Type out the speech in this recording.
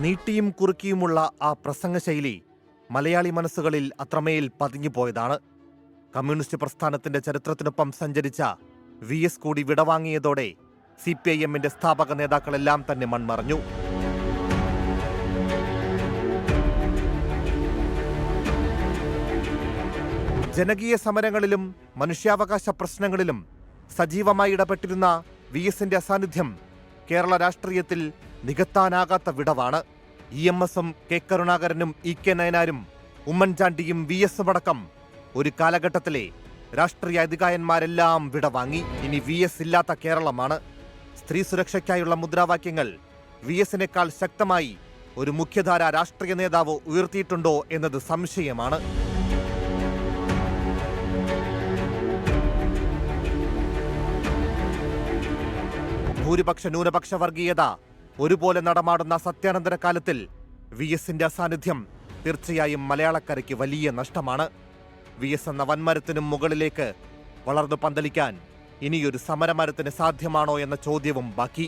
നീട്ടിയും കുറുക്കിയുമുള്ള ആ പ്രസംഗശൈലി മലയാളി മനസ്സുകളിൽ അത്രമേൽ പതിഞ്ഞുപോയതാണ്. കമ്മ്യൂണിസ്റ്റ് പ്രസ്ഥാനത്തിന്റെ ചരിത്രത്തിനൊപ്പം സഞ്ചരിച്ച VS കൂടി വിടവാങ്ങിയതോടെ CPIM-ന്റെ സ്ഥാപക നേതാക്കളെല്ലാം തന്നെ മൺമറഞ്ഞു. ജനകീയ സമരങ്ങളിലും മനുഷ്യാവകാശ പ്രശ്നങ്ങളിലും സജീവമായി ഇടപെട്ടിരുന്ന VS-ന്റെ അസാന്നിധ്യം കേരള രാഷ്ട്രീയത്തിൽ നികത്താനാകാത്ത വിടവാണ്. EMS-ഉം K കരുണാകരനും EK നയനാരും ഉമ്മൻചാണ്ടിയും VS-ഉം അടക്കം ഒരു കാലഘട്ടത്തിലെ രാഷ്ട്രീയ അധികായന്മാരെല്ലാം വിടവാങ്ങി. ഇനി VS ഇല്ലാത്ത കേരളമാണ്. സ്ത്രീ സുരക്ഷയ്ക്കായുള്ള മുദ്രാവാക്യങ്ങൾ VS-നേക്കാൾ ശക്തമായി ഒരു മുഖ്യധാര രാഷ്ട്രീയ നേതാവ് ഉയർത്തിയിട്ടുണ്ടോ എന്നത് സംശയമാണ്. ഭൂരിപക്ഷ ന്യൂനപക്ഷ വർഗീയത ഒരുപോലെ നടമാടുന്ന സത്യാനന്തര കാലത്തിൽ VS-ന്റെ അസാന്നിധ്യം തീർച്ചയായും മലയാളക്കരയ്ക്ക് വലിയ നഷ്ടമാണ്. VS എന്ന വൻമരത്തിനും മുകളിലേക്ക് വളർന്നു പന്തലിക്കാൻ ഇനിയൊരു സമരമരത്തിന് സാധ്യമാണോ എന്ന ചോദ്യവും ബാക്കി.